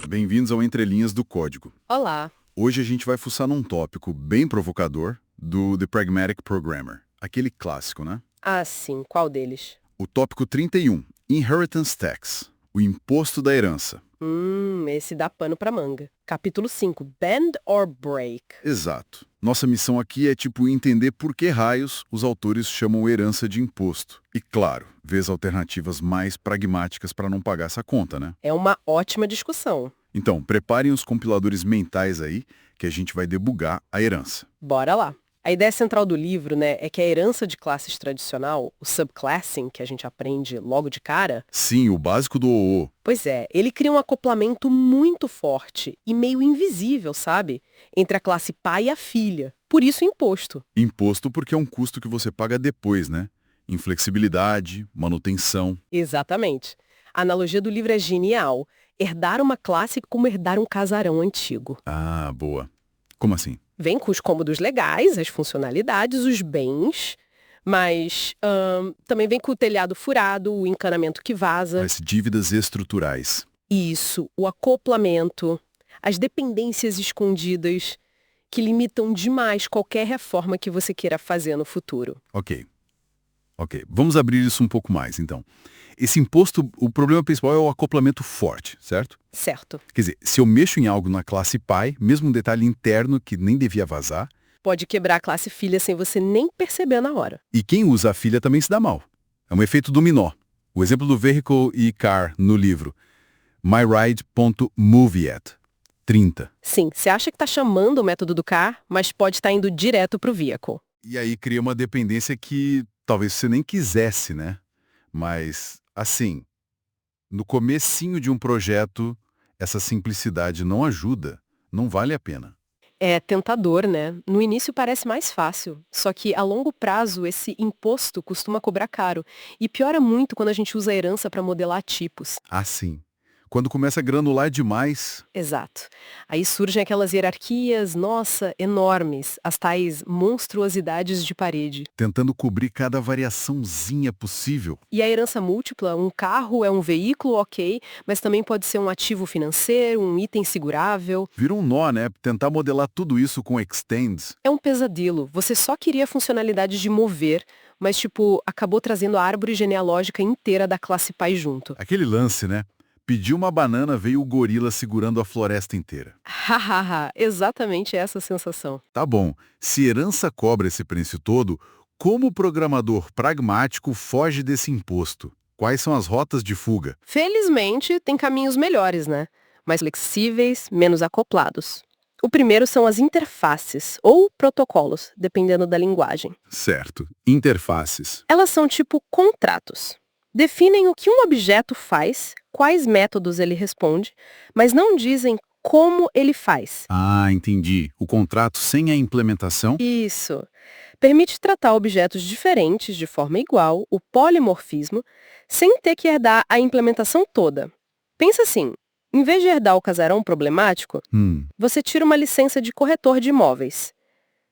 Bem-vindos ao Entre Linhas do Código. Olá. Hoje a gente vai fuçar num tópico bem provocador do The Pragmatic Programmer, aquele clássico, né? Ah, sim. Qual deles? O tópico 31, Inheritance Tax, o imposto da herança. Esse dá pano pra manga. Capítulo 5, Bend or Break. Exato. Nossa missão aqui é entender por que raios os autores chamam herança de imposto. E claro, ver as alternativas mais pragmáticas para não pagar essa conta, né? É uma ótima discussão. Então, preparem os compiladores mentais aí, que a gente vai debugar a herança. Bora lá. A ideia central do livro, né, é que a herança de classes tradicional, o subclassing, que a gente aprende logo de cara, Sim, o básico do OO. pois é, ele cria um acoplamento muito forte e meio invisível, sabe? Entre a classe pai e a filha. Por isso o imposto. Imposto porque é um custo que você paga depois, né? Inflexibilidade, manutenção. Exatamente. A analogia do livro é genial. Herdar uma classe como herdar um casarão antigo. Ah, boa. Como assim? Vem com os cômodos legais, as funcionalidades, os bens, mas também vem com o telhado furado, o encanamento que vaza. As dívidas estruturais. Isso, o acoplamento, as dependências escondidas, que limitam demais qualquer reforma que você queira fazer no futuro. Ok. Vamos abrir isso um pouco mais, então. Esse imposto, o problema principal é o acoplamento forte, certo? Certo. Quer dizer, se eu mexo em algo na classe pai, mesmo um detalhe interno que nem devia vazar, Pode quebrar a classe filha sem você nem perceber na hora. e quem usa a filha também se dá mal. É um efeito dominó. O exemplo do vehicle e car no livro. myride.moveyet. 30. Sim, você acha que está chamando o método do car, mas pode estar indo direto para o vehicle. E aí cria uma dependência que talvez você nem quisesse, né? Mas, assim, no comecinho de um projeto, essa simplicidade não ajuda, não vale a pena. É tentador, né? No início parece mais fácil, só que a longo prazo esse imposto costuma cobrar caro. E piora muito quando a gente usa a herança para modelar tipos. Assim, quando começa a granular demais, Exato. Aí surgem aquelas hierarquias, nossa, enormes, as tais monstruosidades de parede. tentando cobrir cada variaçãozinha possível. E a herança múltipla, um carro é um veículo, ok, mas também pode ser um ativo financeiro, um item segurável. Vira um nó, né? Tentar modelar tudo isso com extends. É um pesadelo. Você só queria a funcionalidade de mover, mas, acabou trazendo a árvore genealógica inteira da classe pai junto. Aquele lance, né? Pediu uma banana, veio o gorila segurando a floresta inteira. Hahaha, exatamente essa sensação. Tá bom, se herança cobra esse preço todo, como o programador pragmático foge desse imposto? Quais são as rotas de fuga? Felizmente, tem caminhos melhores, né? Mais flexíveis, menos acoplados. O primeiro são as interfaces, ou protocolos, dependendo da linguagem. Certo, interfaces. Elas são tipo contratos. Definem o que um objeto faz, quais métodos ele responde, mas não dizem como ele faz. Ah, entendi. O contrato sem a implementação? Isso. Permite tratar objetos diferentes de forma igual, o polimorfismo, sem ter que herdar a implementação toda. Pensa assim, em vez de herdar o casarão problemático, você tira uma licença de corretor de imóveis.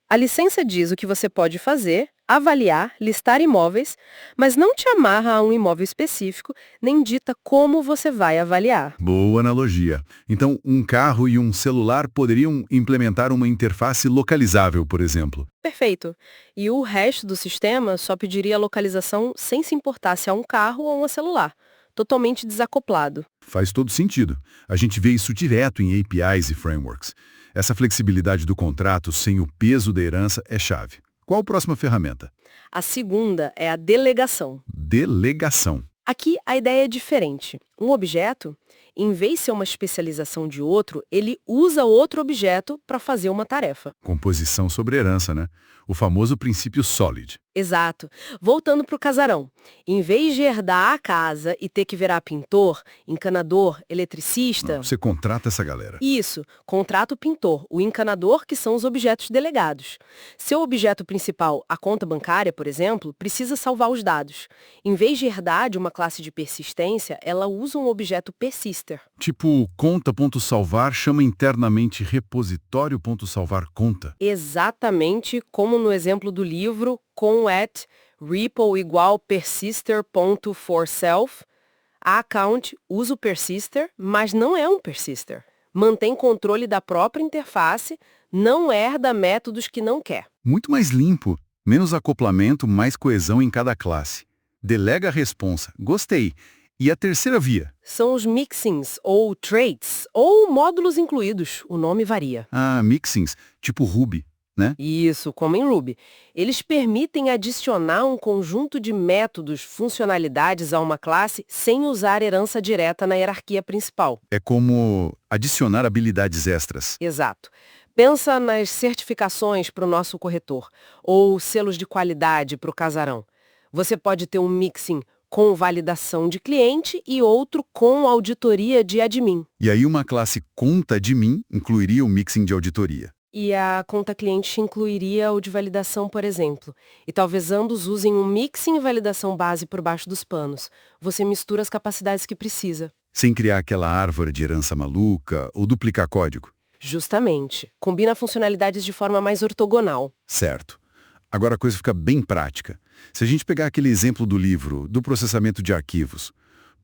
A licença diz o que você pode fazer, avaliar, listar imóveis, mas não te amarra a um imóvel específico, nem dita como você vai avaliar. Boa analogia. Então, um carro e um celular poderiam implementar uma interface localizável, por exemplo. Perfeito. E o resto do sistema só pediria a localização sem se importar se é um carro ou um celular. Totalmente desacoplado. Faz todo sentido. A gente vê isso direto em APIs e frameworks. Essa flexibilidade do contrato sem o peso da herança é chave. Qual a próxima ferramenta? A segunda é a delegação. Delegação. Aqui a ideia é diferente. Um objeto, em vez de ser uma especialização de outro, ele usa outro objeto para fazer uma tarefa. Composição sobre herança, né? O famoso princípio SOLID. Exato. Voltando para o casarão. Em vez de herdar a casa e ter que virar pintor, encanador, eletricista... Você contrata essa galera. Isso. Contrata o pintor, o encanador, que são os objetos delegados. Seu objeto principal, a conta bancária, por exemplo, precisa salvar os dados. Em vez de herdar de uma classe de persistência, ela usa um objeto persister. Tipo, conta.salvar chama internamente repositório.salvar conta. Exatamente como no exemplo do livro, com repo igual persister.forSelf. A account usa o persister, mas não é um persister. Mantém controle da própria interface, não herda métodos que não quer. Muito mais limpo, menos acoplamento, mais coesão em cada classe. Delega a responsa. Gostei. E a terceira via? São os mixins, ou traits, ou módulos incluídos, o nome varia. Ah, mixins, tipo Ruby, né? Isso, como em Ruby. Eles permitem adicionar um conjunto de métodos, funcionalidades a uma classe sem usar herança direta na hierarquia principal. É como adicionar habilidades extras. Exato. Pensa nas certificações para o nosso corretor, ou selos de qualidade para o casarão. Você pode ter um mixin com validação de cliente e outro com auditoria de admin. E aí uma classe conta de mim incluiria o mixing de auditoria. E a conta cliente incluiria o de validação, por exemplo. E talvez ambos usem um mixing e validação base por baixo dos panos. Você mistura as capacidades que precisa. Sem criar aquela árvore de herança maluca ou duplicar código. Justamente. Combina funcionalidades de forma mais ortogonal. Certo. Agora a coisa fica bem prática. Se a gente pegar aquele exemplo do livro, do processamento de arquivos,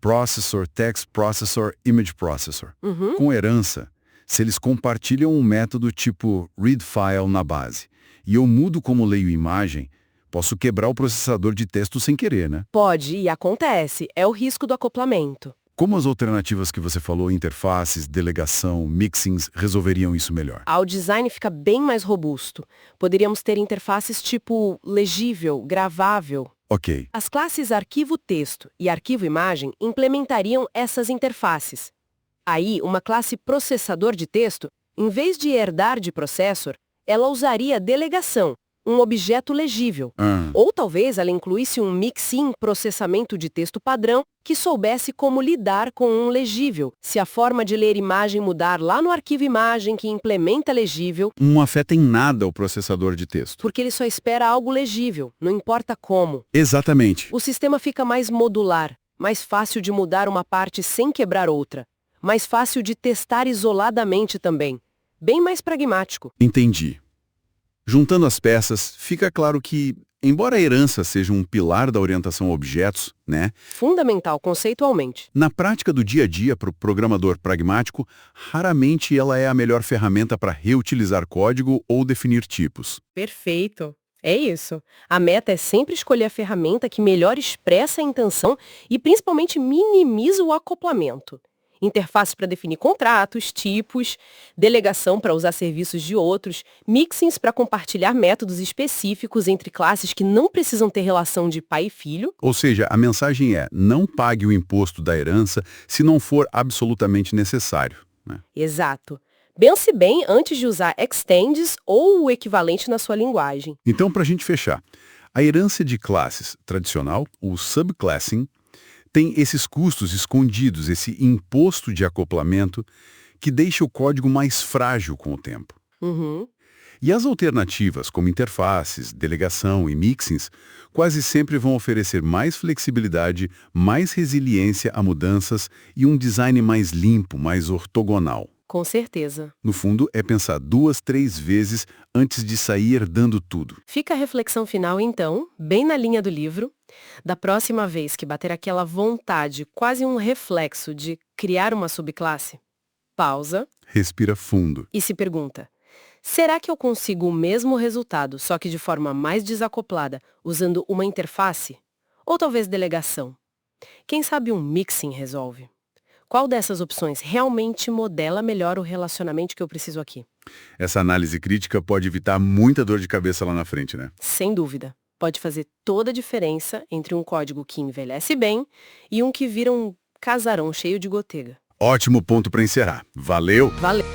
Processor, Text Processor, Image Processor, com herança, se eles compartilham um método tipo readFile na base, e eu mudo como leio imagem, posso quebrar o processador de texto sem querer, né? Pode, e acontece. É o risco do acoplamento. Como as alternativas que você falou, interfaces, delegação, mixins, resolveriam isso melhor? O design fica bem mais robusto. Poderíamos ter interfaces tipo legível, gravável. Ok. As classes arquivo-texto e arquivo-imagem implementariam essas interfaces. Aí, uma classe processador de texto, em vez de herdar de processor, ela usaria delegação, um objeto legível. Ou talvez ela incluísse um mixin processamento de texto padrão que soubesse como lidar com um legível, se a forma de ler imagem mudar lá no arquivo imagem que implementa legível, Não afeta em nada o processador de texto. porque ele só espera algo legível, não importa como. Exatamente. O sistema fica mais modular, mais fácil de mudar uma parte sem quebrar outra, mais fácil de testar isoladamente também, bem mais pragmático. Entendi. Juntando as peças, fica claro que, embora a herança seja um pilar da orientação a objetos, né? Fundamental conceitualmente. Na prática do dia a dia, para o programador pragmático, raramente ela é a melhor ferramenta para reutilizar código ou definir tipos. Perfeito. É isso. A meta é sempre escolher a ferramenta que melhor expressa a intenção e principalmente minimiza o acoplamento. Interface para definir contratos, tipos, delegação para usar serviços de outros, mixins para compartilhar métodos específicos entre classes que não precisam ter relação de pai e filho. Ou seja, a mensagem é: não pague o imposto da herança se não for absolutamente necessário, né? Exato. Pense bem antes de usar extends ou o equivalente na sua linguagem. Então, para a gente fechar, a herança de classes tradicional, o subclassing, tem esses custos escondidos, esse imposto de acoplamento que deixa o código mais frágil com o tempo. E as alternativas, como interfaces, delegação e mixins, quase sempre vão oferecer mais flexibilidade, mais resiliência a mudanças e um design mais limpo, mais ortogonal. Com certeza. No fundo, é pensar 2, 3 vezes antes de sair herdando tudo. Fica a reflexão final, então, bem na linha do livro. Da próxima vez que bater aquela vontade, quase um reflexo de criar uma subclasse, pausa Respira fundo. e se pergunta: será que eu consigo o mesmo resultado, só que de forma mais desacoplada, usando uma interface? Ou talvez delegação? Quem sabe um mixing resolve? Qual dessas opções realmente modela melhor o relacionamento que eu preciso aqui? Essa análise crítica pode evitar muita dor de cabeça lá na frente, né? Sem dúvida. Pode fazer toda a diferença entre um código que envelhece bem e um que vira um casarão cheio de gotega. Ótimo ponto para encerrar. Valeu! Valeu!